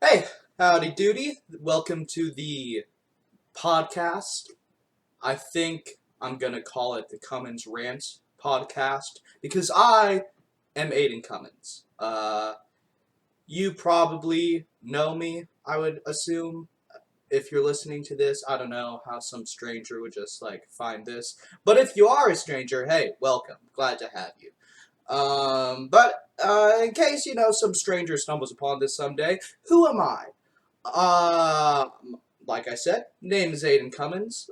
Hey, howdy doody. Welcome to the podcast. I think I'm gonna call it the Cummins Rants podcast because I am Aiden Cummins. You probably know me, I would assume. If you're listening to this, I don't know how some stranger would just find this. But if you are a stranger, hey, welcome. Glad to have you. But in case some stranger stumbles upon this someday, who am I? Uh, like I said, name is Aiden Cummins.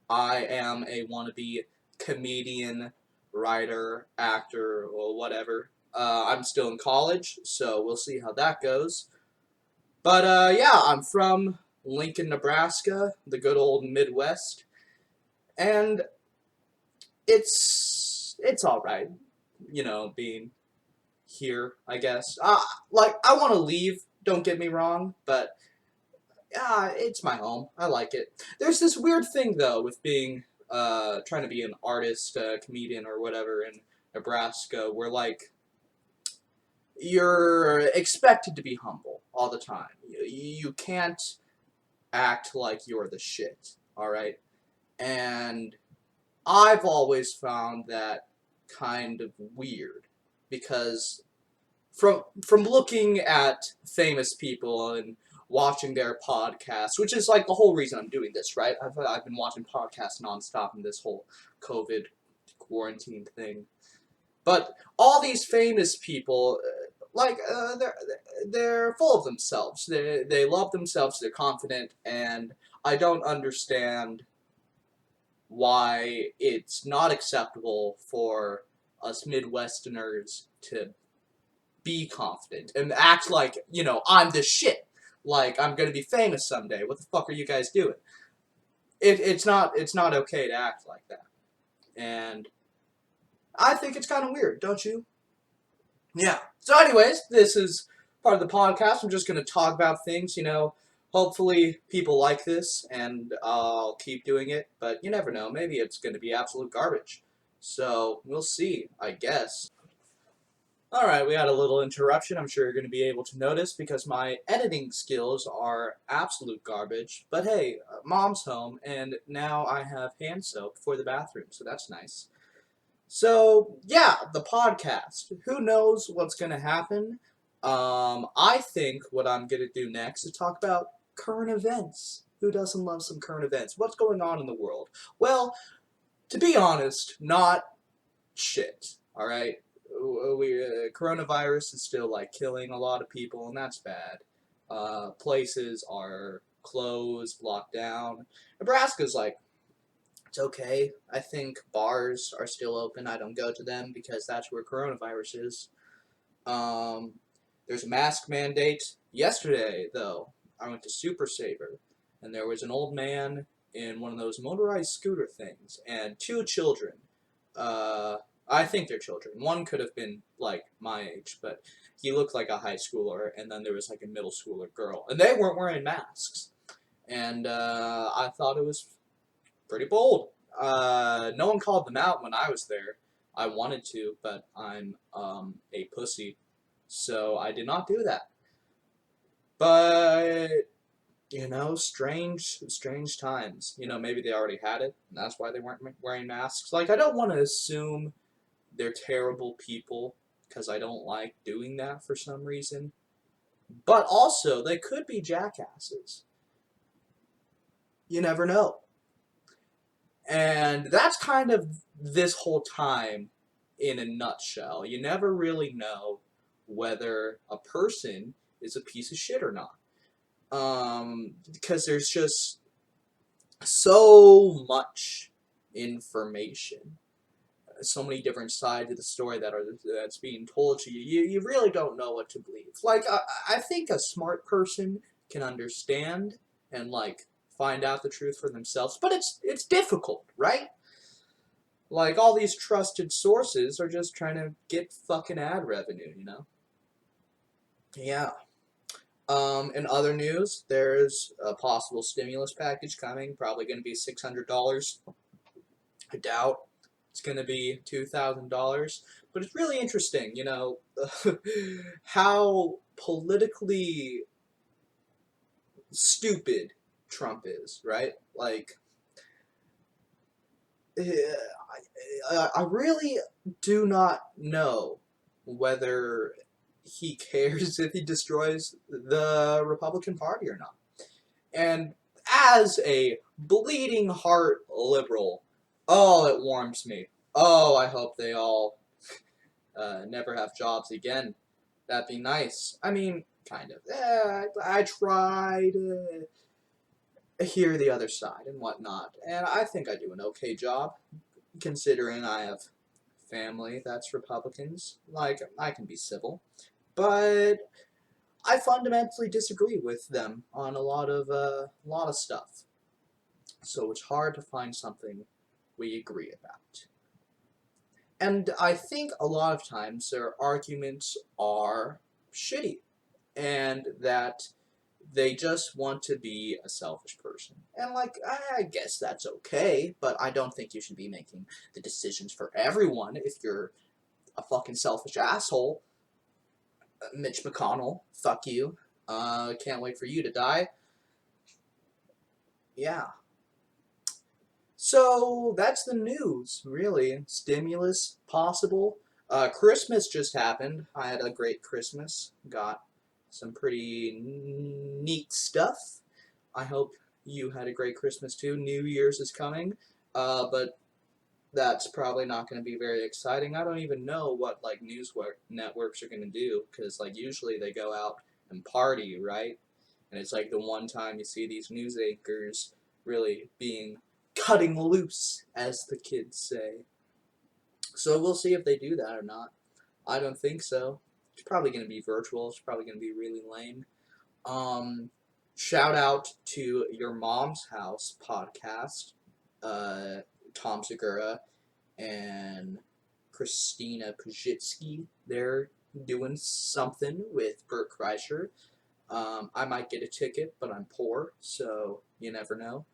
I am a wannabe comedian, writer, actor, or whatever. I'm still in college, so we'll see how that goes. But yeah, I'm from Lincoln, Nebraska, the good old Midwest, and it's all right, being here, I guess. I want to leave. Don't get me wrong, but it's my home. I like it. There's this weird thing though with being trying to be an artist, comedian, or whatever in Nebraska, where you're expected to be humble all the time. You can't act like you're the shit. All right, and I've always found that kind of weird because from looking at famous people and watching their podcasts, which is like the whole reason I'm doing this, right? I've been watching podcasts nonstop in this whole COVID quarantine thing. But all these famous people, they're full of themselves. They love themselves. They're confident, and I don't understand why it's not acceptable for us Midwesterners to be confident and act like, I'm the shit. Like I'm gonna be famous someday. What the fuck are you guys doing? It's not okay to act like that. And I think it's kind of weird, don't you? Yeah. So anyways, this is part of the podcast. I'm just gonna talk about things, hopefully people like this and I'll keep doing it, but you never know. Maybe it's gonna be absolute garbage. So we'll see, I guess. Alright, we had a little interruption. I'm sure you're going to be able to notice because my editing skills are absolute garbage. But hey, mom's home, and now I have hand soap for the bathroom, so that's nice. So, yeah, the podcast. Who knows what's going to happen? I think what I'm going to do next is talk about current events. Who doesn't love some current events? What's going on in the world? Well, to be honest, not shit. All right, coronavirus is still killing a lot of people, and that's bad. Places are closed, locked down. Nebraska's it's okay. I think bars are still open. I don't go to them because that's where coronavirus is. Um, there's a mask mandate. Yesterday, though, I went to Super Saver, and there was an old man in one of those motorized scooter things, and two children. I think they're children. One could have been my age, but he looked like a high schooler, and then there was a middle schooler girl, and they weren't wearing masks. And I thought it was pretty bold. No one called them out when I was there. I wanted to, but I'm a pussy, so I did not do that. But strange times. Maybe they already had it, and that's why they weren't wearing masks. I don't want to assume they're terrible people because I don't like doing that for some reason. But also, they could be jackasses. You never know. And that's kind of this whole time in a nutshell. You never really know whether a person is a piece of shit or not. Because there's just so much information, so many different sides of the story that's being told to you. You really don't know what to believe. I think a smart person can understand and find out the truth for themselves, but it's difficult, right? All these trusted sources are just trying to get fucking ad revenue. Yeah. In other news, there's a possible stimulus package coming, probably going to be $600. I doubt it's going to be $2,000, but it's really interesting, how politically stupid Trump is, right? Like, I really do not know whether he cares if he destroys the Republican Party or not. And as a bleeding heart liberal, oh, it warms me. Oh, I hope they all never have jobs again. That'd be nice. I mean, kind of. I try to hear the other side and whatnot, and I think I do an okay job, considering I have family that's Republicans. Like, I can be civil, but I fundamentally disagree with them on a lot of stuff. So it's hard to find something we agree about. And I think a lot of times their arguments are shitty, and that they just want to be a selfish person. And, like, I guess that's okay, but I don't think you should be making the decisions for everyone if you're a fucking selfish asshole. Mitch McConnell, fuck you. Can't wait for you to die. Yeah. So that's the news, really. Stimulus possible. Christmas just happened. I had a great Christmas. Got some pretty neat stuff. I hope you had a great Christmas too. New Year's is coming, but that's probably not going to be very exciting. I don't even know what like networks are going to do, because like usually they go out and party, right? And it's like the one time you see these news anchors really being cutting loose, as the kids say. So we'll see if they do that or not. I don't think so. It's probably going to be virtual. It's probably going to be really lame. Shout out to Your Mom's House podcast. Tom Segura and Christina Pajitsky. They're doing something with Bert Kreischer. I might get a ticket, but I'm poor, so you never know.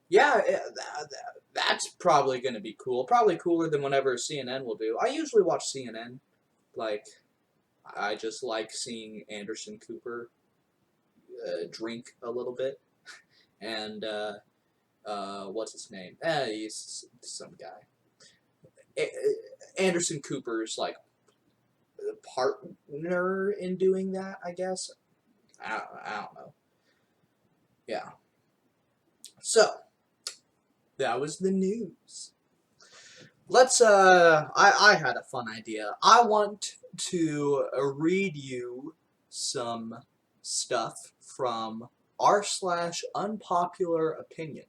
Yeah, that's probably going to be cool. Probably cooler than whatever CNN will do. I usually watch CNN. Like, I just like seeing Anderson Cooper drink a little bit. And, what's his name? He's some guy. Anderson Cooper's, like, partner in doing that, I guess. I don't know. Yeah. So, that was the news. Let's, I had a fun idea. I want to read you some stuff from r/unpopular opinion.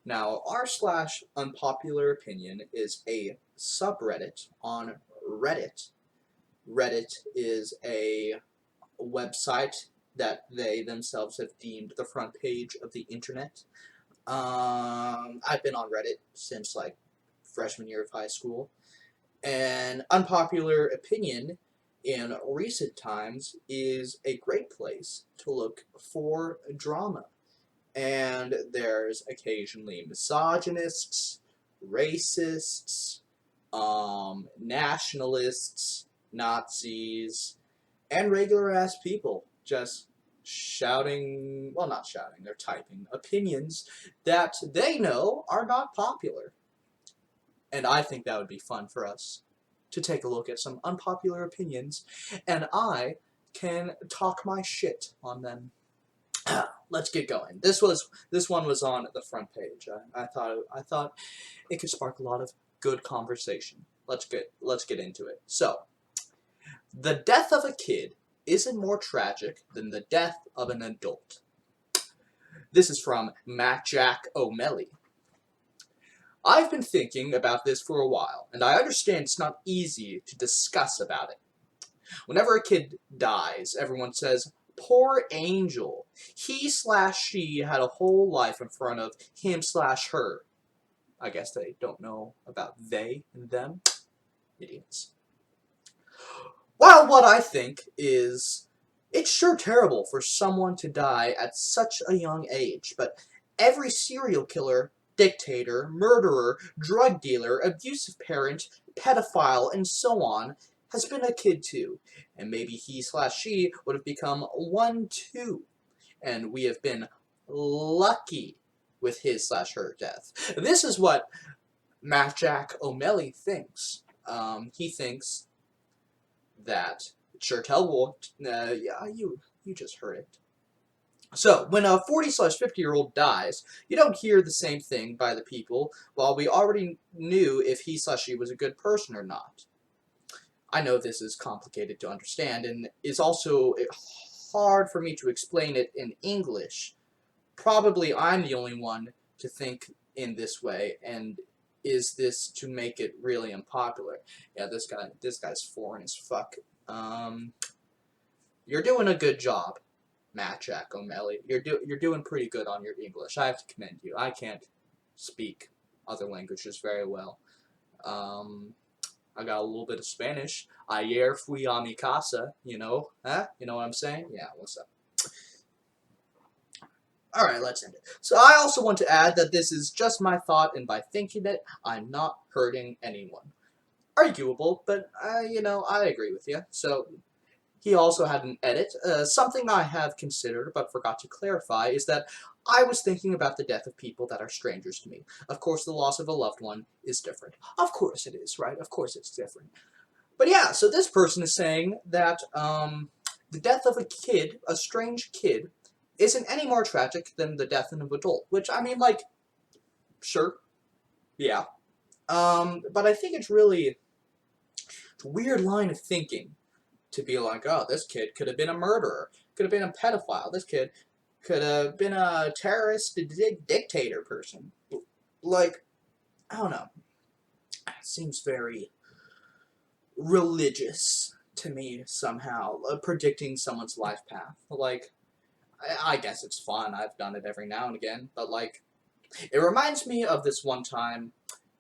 Now, r/unpopular opinion is a subreddit on Reddit. Reddit is a website that they themselves have deemed the front page of the internet. I've been on Reddit since like freshman year of high school, and unpopular opinion in recent times is a great place to look for drama. And there's occasionally misogynists, racists, nationalists, Nazis, and regular ass people just shouting, well, not shouting, they're typing opinions that they know are not popular. And I think that would be fun for us to take a look at some unpopular opinions, and I can talk my shit on them. Let's get going. This one was on the front page. I thought it could spark a lot of good conversation. Let's get into it. So, the death of a kid isn't more tragic than the death of an adult. This is from Matt Jack O'Malley. I've been thinking about this for a while, and I understand it's not easy to discuss about it. Whenever a kid dies, everyone says, "Poor angel. He/she had a whole life in front of him/her." I guess they don't know about they and them. Idiots. Well, what I think is, it's sure terrible for someone to die at such a young age, but every serial killer, dictator, murderer, drug dealer, abusive parent, pedophile, and so on has been a kid too, and maybe he/she would have become one too, and we have been lucky with his/her death. This is what Matt Jack O'Malley thinks. He thinks that Chertel will, yeah, you just heard it. So, when a 40/50-year-old dies, you don't hear the same thing by the people, while we already knew if he/she was a good person or not. I know this is complicated to understand, and it's also hard for me to explain it in English. Probably I'm the only one to think in this way, and is this to make it really unpopular? Yeah, this guy's foreign as fuck. You're doing a good job, Matt Jack O'Malley. You're doing pretty good on your English. I have to commend you. I can't speak other languages very well. I got a little bit of Spanish. Ayer fui a mi casa, you know? Huh? You know what I'm saying? Yeah, what's up? Alright, let's end it. So I also want to add that this is just my thought, and by thinking it, I'm not hurting anyone. Arguable, but, I agree with you. So, he also had an edit. Something I have considered, but forgot to clarify, is that I was thinking about the death of people that are strangers to me. Of course, the loss of a loved one is different. Of course it is, right? Of course it's different. But yeah, so this person is saying that the death of a kid, a strange kid, isn't any more tragic than the death of an adult. Which, I mean, like, sure, yeah. But I think it's really a weird line of thinking to be like, oh, this kid could have been a murderer, could have been a pedophile, this kid could have been a terrorist dictator person. Like, I don't know. It seems very religious to me somehow, predicting someone's life path. Like, I guess it's fun. I've done it every now and again, but like, it reminds me of this one time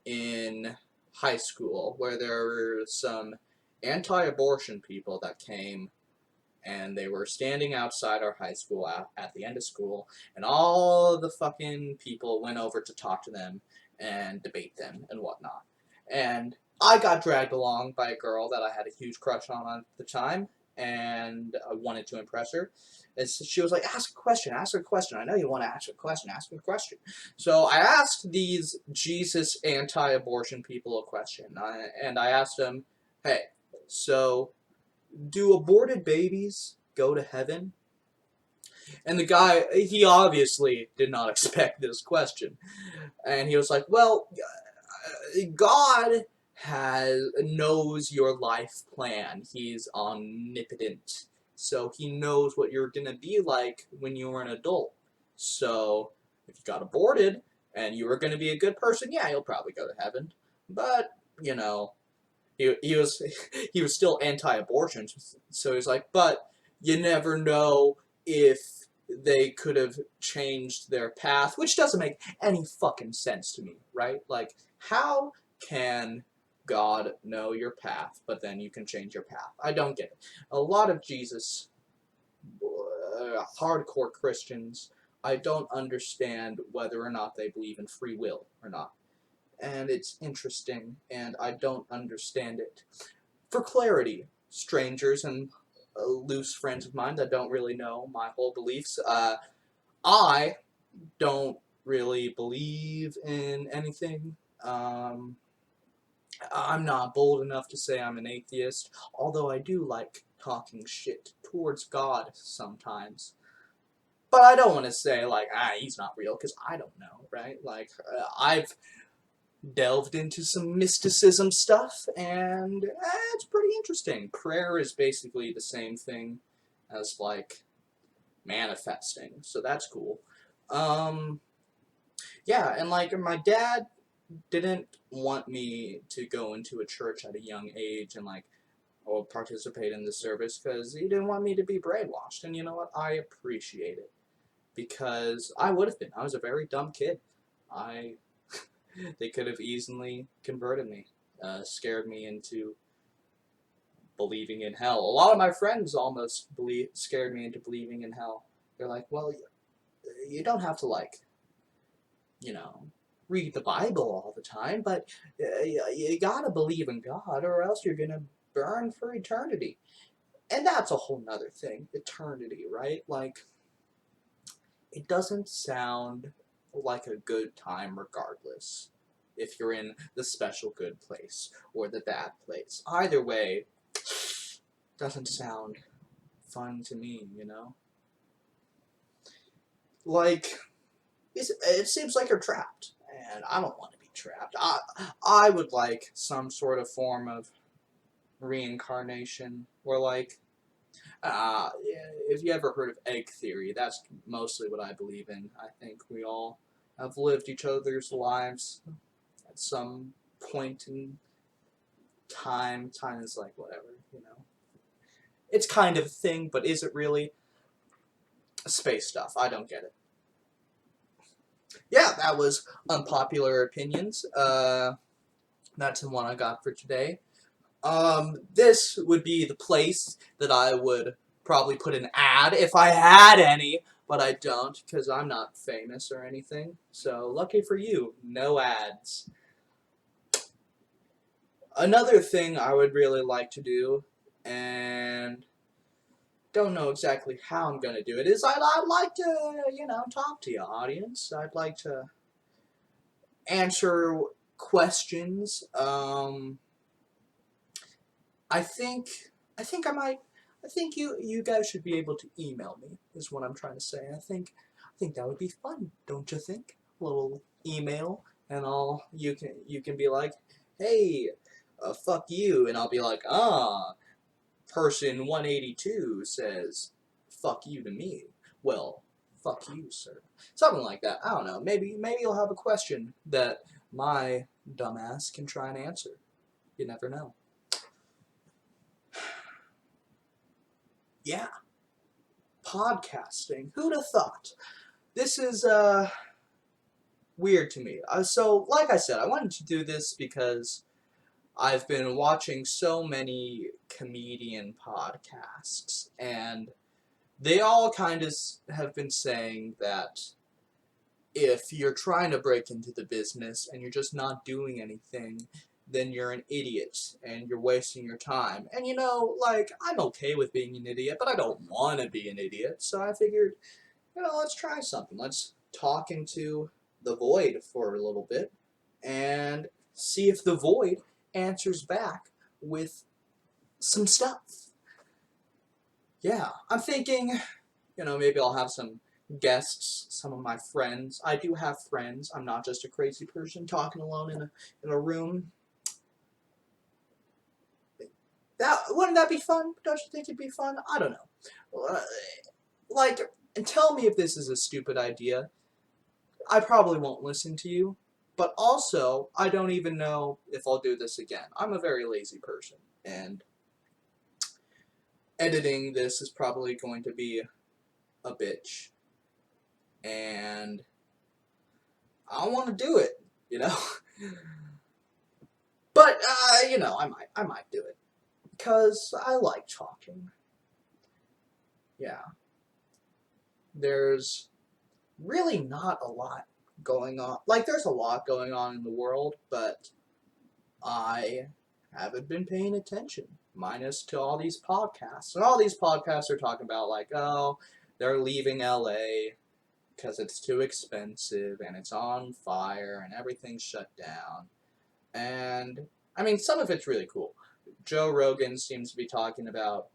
in high school where there were some anti-abortion people that came, and they were standing outside our high school at the end of school, and all the fucking people went over to talk to them and debate them and whatnot. And I got dragged along by a girl that I had a huge crush on at the time, and I wanted to impress her. And so she was like, ask a question, I know you want to ask a question, ask a question. So I asked these Jesus anti-abortion people a question, and I asked them, hey, so do aborted babies go to heaven? And the guy, he obviously did not expect this question. And he was like, well, God knows your life plan. He's omnipotent. So he knows what you're going to be like when you were an adult. So if you got aborted and you were going to be a good person, yeah, you'll probably go to heaven. But, he was still anti-abortion, so he's like, but you never know if they could have changed their path, which doesn't make any fucking sense to me, right? Like, how can God know your path, but then you can change your path? I don't get it. A lot of Jesus, hardcore Christians, I don't understand whether or not they believe in free will or not. And it's interesting, and I don't understand it. For clarity, strangers and loose friends of mine that don't really know my whole beliefs, I don't really believe in anything. I'm not bold enough to say I'm an atheist, although I do like talking shit towards God sometimes. But I don't want to say, like, he's not real, because I don't know, right? Like, I've delved into some mysticism stuff, and it's pretty interesting. Prayer is basically the same thing as, like, manifesting, so that's cool. Yeah, and, like, my dad didn't want me to go into a church at a young age and, like, or participate in the service, because he didn't want me to be brainwashed, and you know what? I appreciate it, because I would have been. I was a very dumb kid. They could have easily converted me, scared me into believing in hell. A lot of my friends almost scared me into believing in hell. They're like, well, you don't have to, like, read the Bible all the time, but you gotta believe in God, or else you're gonna burn for eternity. And that's a whole nother thing. Eternity, right? Like, it doesn't sound like a good time regardless if you're in the special good place or the bad place. Either way, doesn't sound fun to me, you know? Like, it seems like you're trapped, and I don't want to be trapped. I would like some sort of form of reincarnation, or like, if you ever heard of egg theory, that's mostly what I believe in. I think we all have lived each other's lives at some point in time. Time is like whatever, you know. It's kind of a thing, but is it really? Space stuff. I don't get it. Yeah, that was unpopular opinions. That's the one I got for today. This would be the place that I would probably put an ad if I had any, but I don't because I'm not famous or anything. So lucky for you, no ads. Another thing I would really like to do, and don't know exactly how I'm gonna do it, is I'd like to, talk to you, audience. I'd like to answer questions. I think I think you guys should be able to email me is what I'm trying to say. I think that would be fun, don't you think? A little email and all you can be like, "Hey, fuck you." And I'll be like, person 182 says fuck you to me. Well, fuck you, sir. Something like that. I don't know. Maybe you'll have a question that my dumbass can try and answer. You never know. Yeah, podcasting. Who'd have thought? This is weird to me. So, like I said, I wanted to do this because I've been watching so many comedian podcasts, and they all kind of have been saying that if you're trying to break into the business and you're just not doing anything, then you're an idiot and you're wasting your time. And like, I'm okay with being an idiot, but I don't want to be an idiot. So I figured, let's try something. Let's talk into the void for a little bit and see if the void answers back with some stuff. Yeah, I'm thinking, maybe I'll have some guests, some of my friends. I do have friends. I'm not just a crazy person talking alone in a room. Wouldn't that be fun? Don't you think it'd be fun? I don't know. Like, and tell me if this is a stupid idea. I probably won't listen to you. But also, I don't even know if I'll do this again. I'm a very lazy person, and editing this is probably going to be a bitch. And I don't want to do it, you know? But, I might do it. Because I like talking. Yeah. There's really not a lot going on. Like, there's a lot going on in the world, but I haven't been paying attention. Minus to all these podcasts. And all these podcasts are talking about, like, oh, they're leaving LA because it's too expensive and it's on fire and everything's shut down. And, I mean, some of it's really cool. Joe Rogan seems to be talking about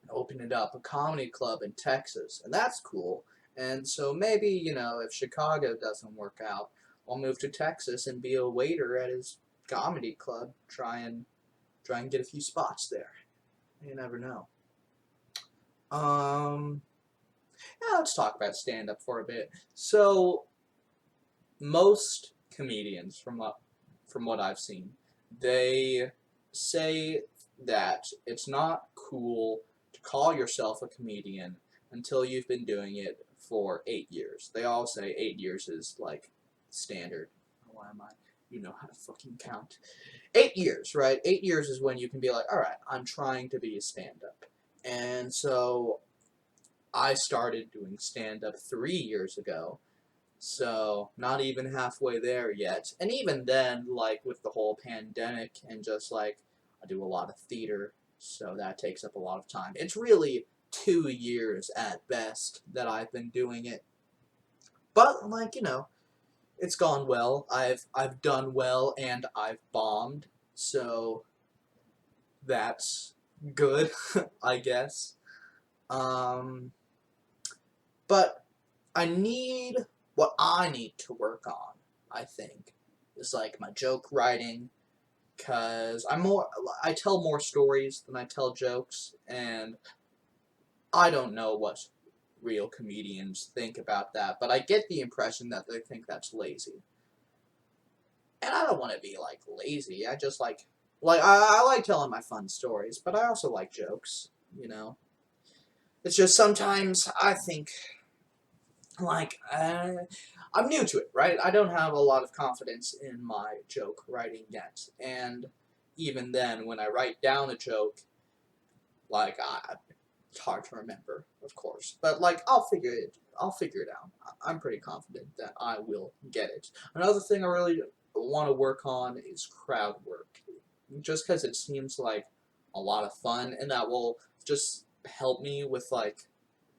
opening up a comedy club in Texas, and that's cool. And so maybe, if Chicago doesn't work out, I'll move to Texas and be a waiter at his comedy club, try and get a few spots there. You never know. Yeah, let's talk about stand-up for a bit. So, most comedians, from what I've seen, they say that it's not cool to call yourself a comedian until you've been doing it for 8 years. They all say 8 years is, like, standard. Why am I? You know how to fucking count. 8 years, right? 8 years is when you can be like, alright, I'm trying to be a stand-up. And so I started doing stand-up 3 years ago. So, not even halfway there yet. And even then, like, with the whole pandemic and just, like, I do a lot of theater, so that takes up a lot of time. It's really 2 years at best that I've been doing it. But, like, it's gone well. I've done well, and I've bombed, so that's good, I guess. Um, but what I need to work on, I think, is like my joke writing, because I tell more stories than I tell jokes, and I don't know what real comedians think about that, but I get the impression that they think that's lazy. And I don't want to be, like, lazy. I just I like telling my fun stories, but I also like jokes, you know? It's just sometimes I think, like, I'm new to it, right? I don't have a lot of confidence in my joke writing yet, and even then, when I write down a joke, like, it's hard to remember, of course, but, like, I'll figure it out. I'm pretty confident that I will get it. Another thing I really want to work on is crowd work, just because it seems like a lot of fun, and that will just help me with, like,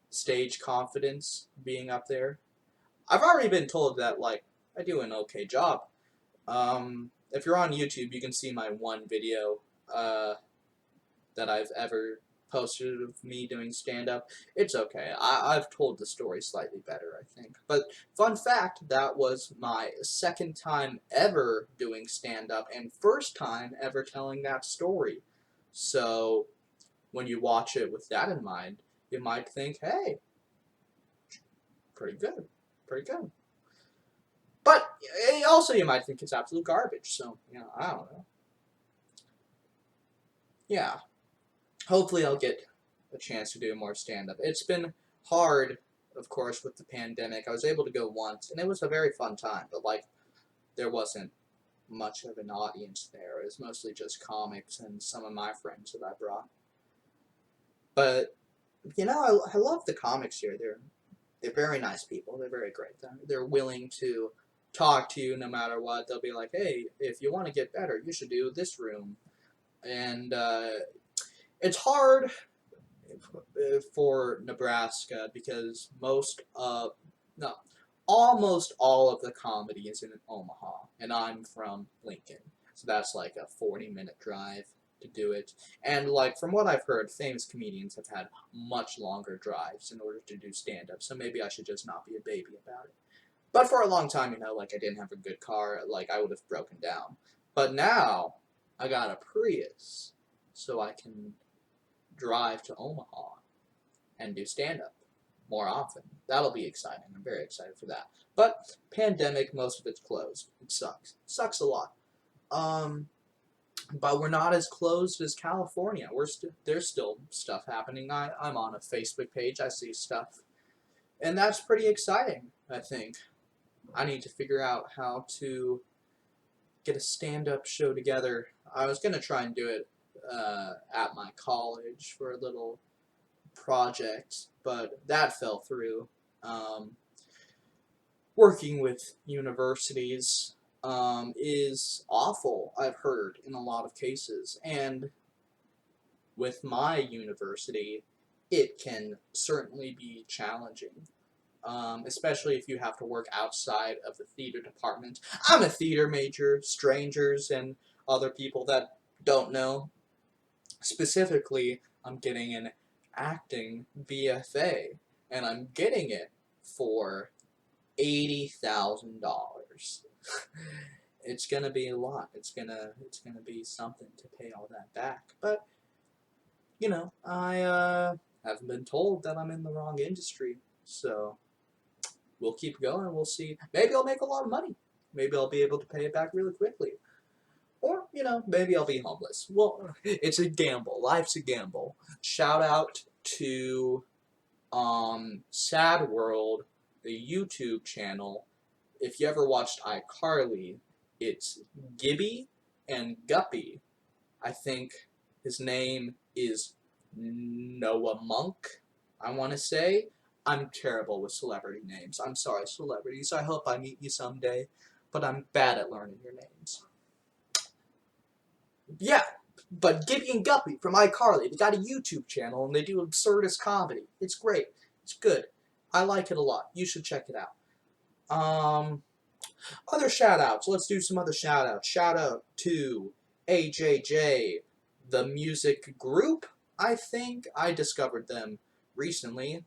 stage confidence being up there. I've already been told that, like, I do an okay job. If you're on YouTube, you can see my one video that I've ever posted of me doing stand-up. It's okay. I've told the story slightly better, I think. But fun fact, that was my second time ever doing stand-up and first time ever telling that story. So when you watch it with that in mind, you might think, hey, pretty good. Pretty good. But also you might think it's absolute garbage. So, I don't know. Yeah. Hopefully I'll get a chance to do more stand-up. It's been hard, of course, with the pandemic. I was able to go once, and it was a very fun time, but, like, there wasn't much of an audience there. It was mostly just comics and some of my friends that I brought. But, I love the comics here. They're very nice people. They're very great. They're willing to talk to you no matter what. They'll be like, hey, if you want to get better, you should do this room. And it's hard for Nebraska because almost all of the comedy is in Omaha, and I'm from Lincoln, so that's like a 40-minute drive to do it. And, like, from what I've heard, famous comedians have had much longer drives in order to do stand-up, so maybe I should just not be a baby about it. But for a long time, like, I didn't have a good car, like, I would have broken down. But now, I got a Prius, so I can drive to Omaha and do stand-up more often. That'll be exciting. I'm very excited for that. But pandemic, most of it's closed. It sucks. It sucks a lot. But we're not as closed as California. There's still stuff happening. I'm on a Facebook page. I see stuff, and that's pretty exciting. I think I need to figure out how to get a stand-up show together. I was gonna try and do it at my college for a little project, but that fell through. Working with universities is awful, I've heard, in a lot of cases. And with my university, it can certainly be challenging, especially if you have to work outside of the theater department. I'm a theater major, strangers and other people that don't know. Specifically, I'm getting an acting BFA, and I'm getting it for $80,000. It's gonna be a lot. It's gonna be something to pay all that back. But I haven't been told that I'm in the wrong industry, so we'll keep going. We'll see. Maybe I'll make a lot of money. Maybe I'll be able to pay it back really quickly. Or, maybe I'll be homeless. Well, it's a gamble. Life's a gamble. Shout out to Sad World, the YouTube channel. If you ever watched iCarly, it's Gibby and Guppy. I think his name is Noah Monk, I want to say. I'm terrible with celebrity names. I'm sorry, celebrities. I hope I meet you someday, but I'm bad at learning your names. Yeah, But Gibby and Guppy from iCarly, they got a YouTube channel and they do absurdist comedy. It's great. It's good. I like it a lot. You should check it out. Other shout outs. Let's do some other shout outs. Shout out to AJJ, the music group. I think I discovered them recently,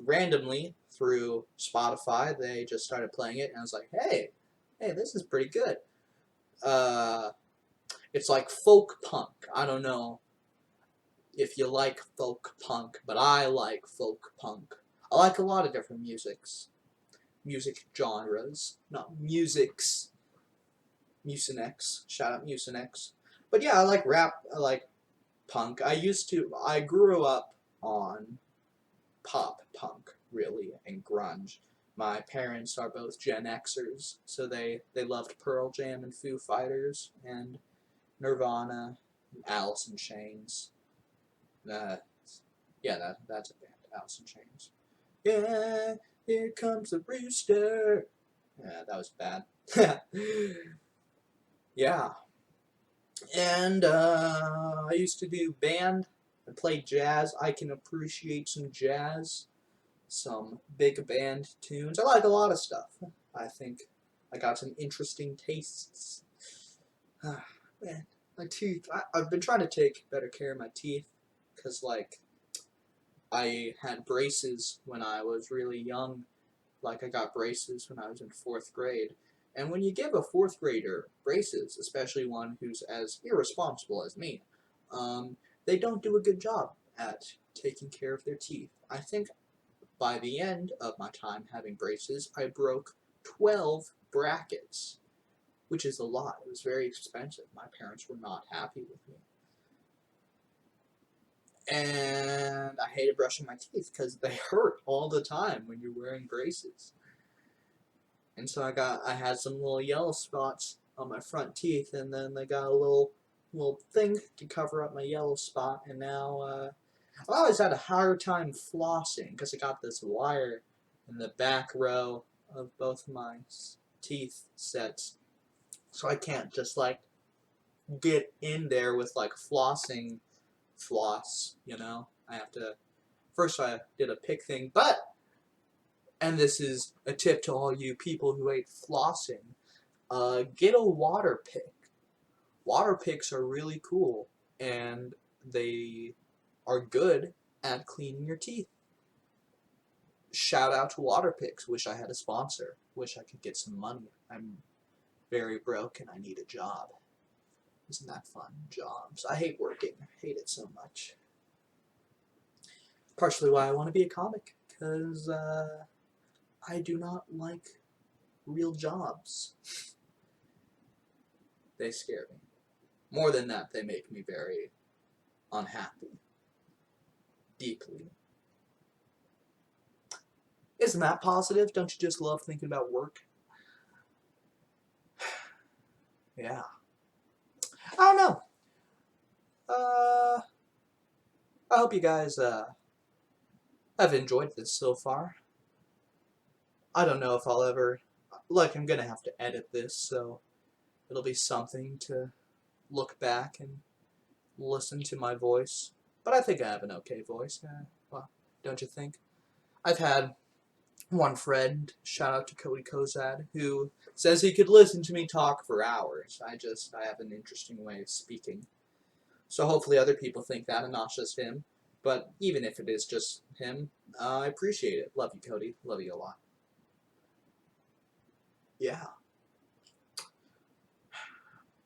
randomly through Spotify. They just started playing it, and I was like, hey, this is pretty good. It's like folk punk. I don't know if you like folk punk, but I like folk punk. I like a lot of different music genres, not musics. Mucinex. Shout out Mucinex. But yeah, I like rap. I like punk. I grew up on pop punk, really, and grunge. My parents are both Gen Xers, so they loved Pearl Jam and Foo Fighters and Nirvana, and Alice in Chains. Yeah, that's a band, Alice in Chains. Yeah, here comes the rooster. Yeah, that was bad. Yeah, and I used to do band. I played jazz. I can appreciate some jazz, some big band tunes. I like a lot of stuff. I think I got some interesting tastes. Man, my teeth. I've been trying to take better care of my teeth because, like, I had braces when I was really young. Like, I got braces when I was in 4th grade. And when you give a 4th grader braces, especially one who's as irresponsible as me, they don't do a good job at taking care of their teeth. I think by the end of my time having braces, I broke 12 brackets, which is a lot. It was very expensive. My parents were not happy with me. And I hated brushing my teeth because they hurt all the time when you're wearing braces. And so I had some little yellow spots on my front teeth, and then they got a little thing to cover up my yellow spot, and now I always had a hard time flossing because I got this wire in the back row of both my teeth sets, so I can't just like get in there with like flossing floss, you know. I have to first I did a pick thing, but and this is a tip to all you people who hate flossing, get a water pick. Water picks are really cool, and they are good at cleaning your teeth. Shout out to water picks. Wish I had a sponsor. Wish I could get some money. I'm very broke and I need a job. Isn't that fun? Jobs. I hate working. I hate it so much. Partially why I want to be a comic, because I do not like real jobs. They scare me. More than that, they make me very unhappy. Deeply. Isn't that positive? Don't you just love thinking about work? Yeah. I don't know. I hope you guys have enjoyed this so far. I don't know if I'll ever... Like, I'm gonna have to edit this, so it'll be something to look back and listen to my voice. But I think I have an okay voice. Well, don't you think? I've had one friend, shout out to Cody Kozad, who says he could listen to me talk for hours. I have an interesting way of speaking. So hopefully other people think that and not just him. But even if it is just him, I appreciate it. Love you, Cody. Love you a lot. Yeah.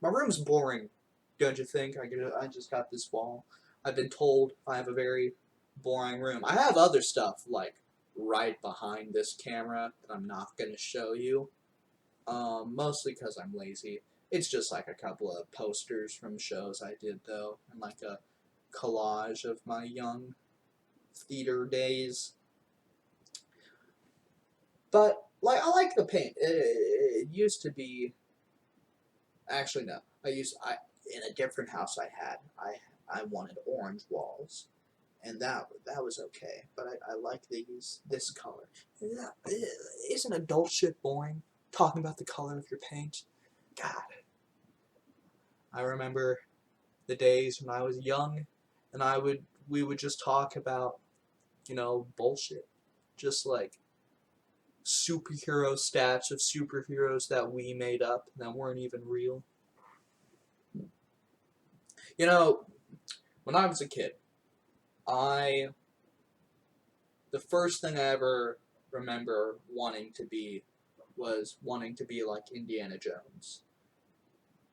My room's boring, don't you think? I just got this wall. I've been told I have a very boring room. I have other stuff, like, right behind this camera that I'm not going to show you. Mostly because I'm lazy. It's just like a couple of posters from shows I did, though, and like a collage of my young theater days. But, like, I like the paint. It used to be... Actually, no. In a different house I wanted orange walls, and that was okay. But I like this color. Isn't adult shit boring? Talking about the color of your paint. God. I remember the days when I was young, and we would just talk about, bullshit. Just like superhero stats of superheroes that we made up that weren't even real. When I was a kid, I the first thing I ever remember wanting to be was wanting to be like Indiana Jones.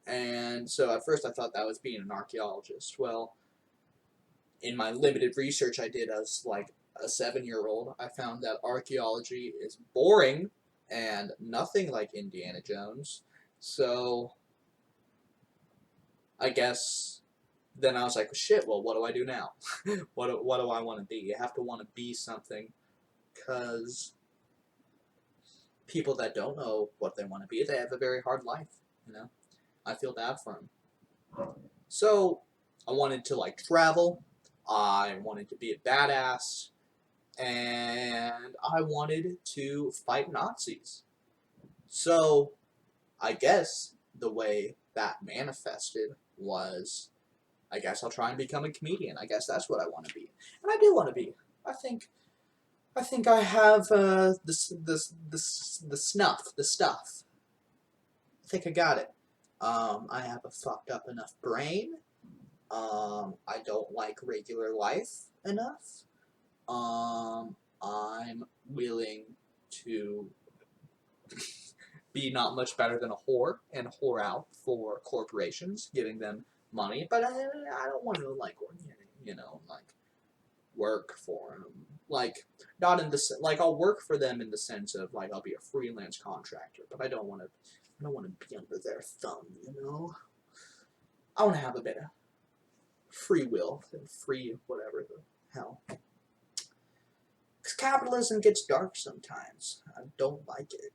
And so at first I thought that was being an archaeologist. Well, in my limited research I did as like a 7-year-old, I found that archaeology is boring and nothing like Indiana Jones. So I guess then I was like, shit, well, what do I do now? what do I want to be? You have to want to be something, because people that don't know what they want to be, they have a very hard life. I feel bad for them. So I wanted to like travel. I wanted to be a badass, and I wanted to fight Nazis. So I guess the way that manifested was, I guess I'll try and become a comedian. I guess that's what I want to be, and I do want to be. I think I have the stuff. I think I got it. I have a fucked up enough brain. I don't like regular life enough. I'm willing to be not much better than a whore and whore out for corporations, giving them money. But I don't want to like work for them. Like, not in the like, I'll work for them in the sense of like I'll be a freelance contractor, but I don't want to be under their thumb. I want to have a bit of free will and free whatever the hell. Because capitalism gets dark sometimes. I don't like it.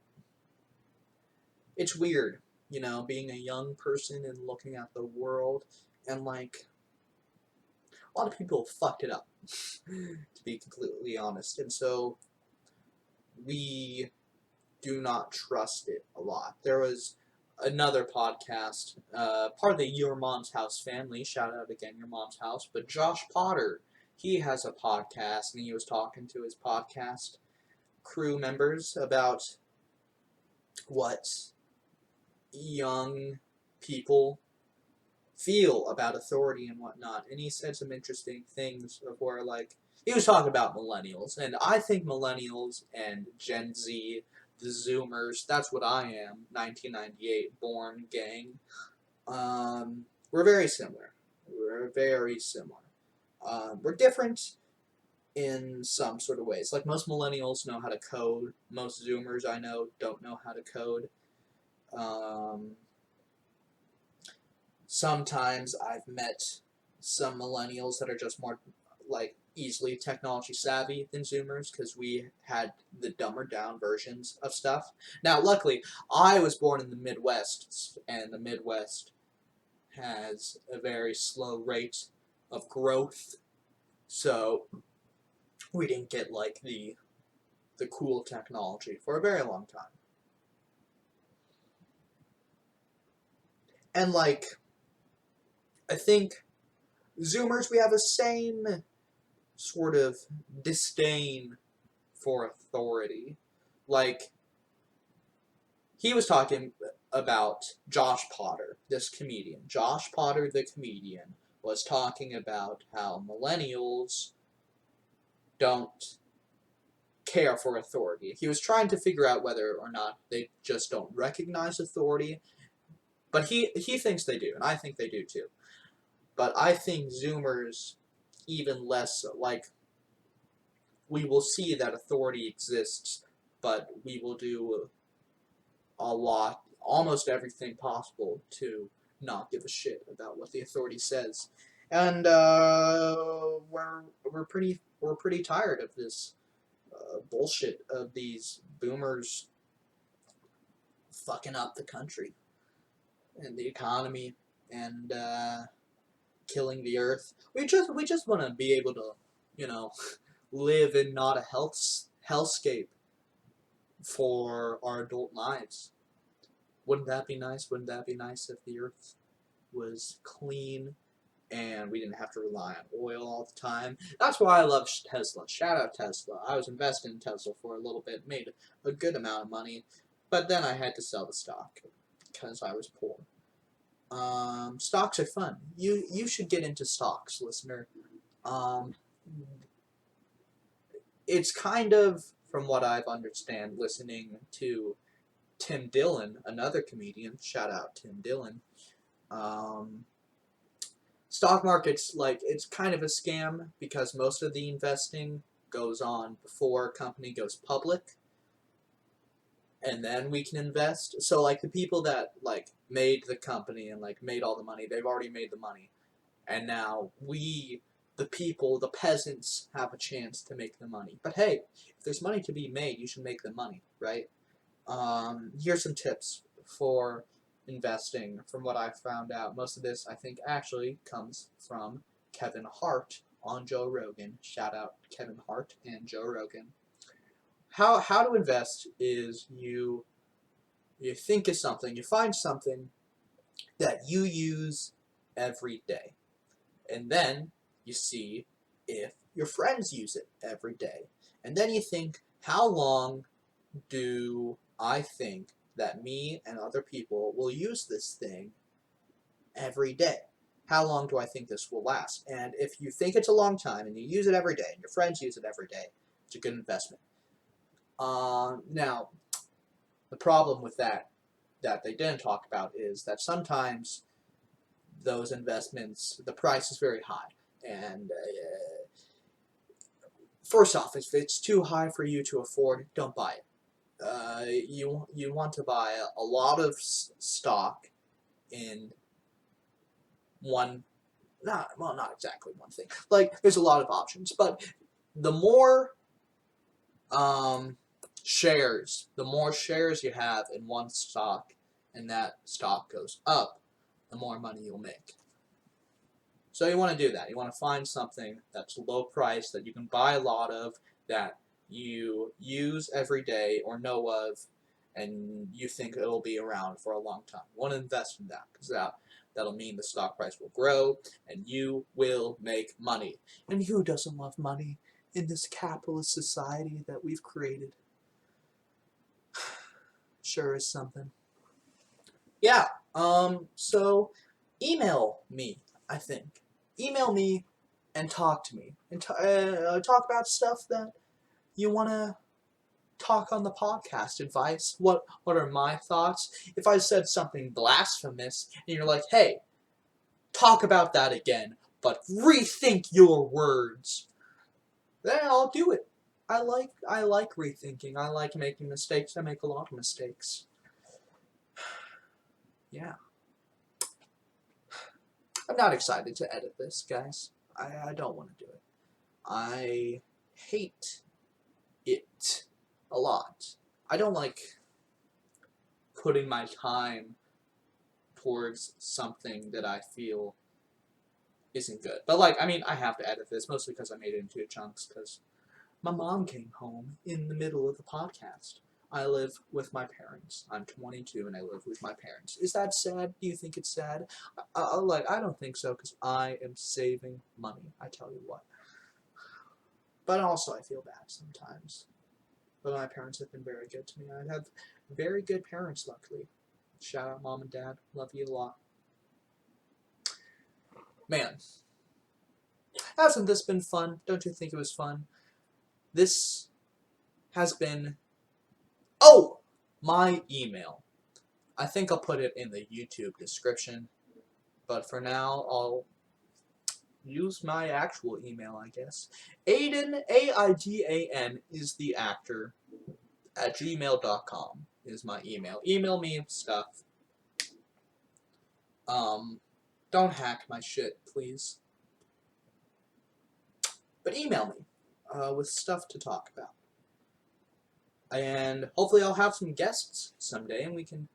It's weird, being a young person and looking at the world, and like, a lot of people fucked it up, to be completely honest. And so we do not trust it a lot. There was another podcast, part of the Your Mom's House family, shout out again, Your Mom's House, but Josh Potter, he has a podcast, and he was talking to his podcast crew members about what young people feel about authority and whatnot, and he said some interesting things of where, like, he was talking about millennials, and I think millennials and Gen Z, the Zoomers, that's what I am, 1998 born gang, we're very similar. We're very similar. We're different in some sort of ways. Like, most millennials know how to code. Most Zoomers I know don't know how to code. Sometimes I've met some millennials that are just more like easily technology savvy than Zoomers, because we had the dumber down versions of stuff. Now, luckily, I was born in the Midwest, and the Midwest has a very slow rate of growth, so we didn't get like the cool technology for a very long time. And like, I think Zoomers, we have the same sort of disdain for authority. Like, he was talking about Josh Potter, this comedian. Josh Potter, the comedian, was talking about how millennials don't care for authority. He was trying to figure out whether or not they just don't recognize authority, but he thinks they do, and I think they do too. But I think Zoomers even less so. Like, we will see that authority exists, but we will do a lot, almost everything possible to not give a shit about what the authority says. And we're pretty tired of this bullshit of these boomers fucking up the country and the economy and killing the earth. We just want to be able to, live in not a hellscape for our adult lives. Wouldn't that be nice? Wouldn't that be nice if the earth was clean and we didn't have to rely on oil all the time. That's why I love Tesla. Shout out Tesla. I was invested in Tesla for a little bit, made a good amount of money, but then I had to sell the stock because I was poor. Stocks are fun. You should get into stocks, listener. Um, it's kind of, from what I've understand, listening to Tim Dillon, another comedian. Shout out Tim Dillon. Um, Stock market's like, it's kind of a scam because most of the investing goes on before a company goes public, and then we can invest. So like the people that like made the company and like made all the money, they've already made the money, and now we, the people, the peasants, have a chance to make the money. But hey, if there's money to be made, you should make the money, right? Here's some tips for investing. From what I've found out, most of this I think actually comes from Kevin Hart on Joe Rogan. Shout out Kevin Hart and Joe Rogan. How to invest is you think of something, you find something that you use every day, and then you see if your friends use it every day, and then you think, how long do I think that me and other people will use this thing every day? How long do I think this will last? And if you think it's a long time and you use it every day and your friends use it every day, it's a good investment. Now, the problem with that they didn't talk about is that sometimes those investments, the price is very high. And first off, if it's too high for you to afford, don't buy it. You want to buy a lot of stock in one, not exactly one thing. Like, there's a lot of options, but the more shares you have in one stock, and that stock goes up, the more money you'll make. So you want to do that. You want to find something that's low price, that you can buy a lot of, that you use every day or know of, and you think it'll be around for a long time. You want to invest in that, because that'll mean the stock price will grow and you will make money. And who doesn't love money in this capitalist society that we've created? Sure is something. Yeah, so email me, I think. Email me and talk to me. And talk about stuff that you want to talk on the podcast. Advice. What are my thoughts? If I said something blasphemous and you're like, hey, talk about that again, but rethink your words, then I'll do it. I like rethinking. I like making mistakes. I make a lot of mistakes. Yeah. I'm not excited to edit this, guys. I don't want to do it. I hate it a lot. I don't like putting my time towards something that I feel isn't good. But like, I mean, I have to edit this, mostly because I made it into chunks, because my mom came home in the middle of the podcast. I live with my parents. I'm 22 and I live with my parents. Is that sad? Do you think it's sad? I don't think so, because I am saving money, I tell you what. But also I feel bad sometimes. But my parents have been very good to me. I have very good parents, luckily. Shout out Mom and Dad. Love you a lot. Man, hasn't this been fun? Don't you think it was fun? This has been... Oh! My email. I think I'll put it in the YouTube description. But for now, I'll use my actual email, I guess. Aidan, AIDAN, is the actor, at gmail.com is my email. Email me stuff. Don't hack my shit, please. But email me with stuff to talk about. And hopefully I'll have some guests someday and we can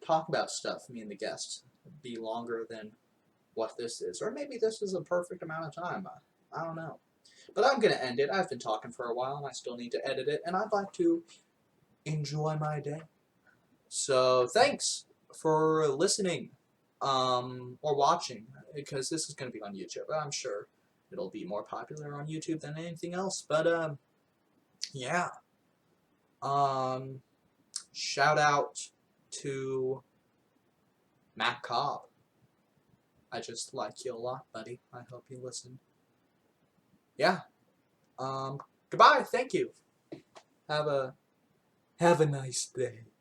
talk about stuff, me and the guests. It'll be longer than what this is. Or maybe this is a perfect amount of time. I don't know. But I'm going to end it. I've been talking for a while and I still need to edit it. And I'd like to enjoy my day. So thanks for listening. or watching, because this is going to be on YouTube. I'm sure it'll be more popular on YouTube than anything else. But yeah. Shout out to Matt Cobb. I just like you a lot, buddy. I hope you listen. Yeah. Goodbye. Thank you. Have a nice day.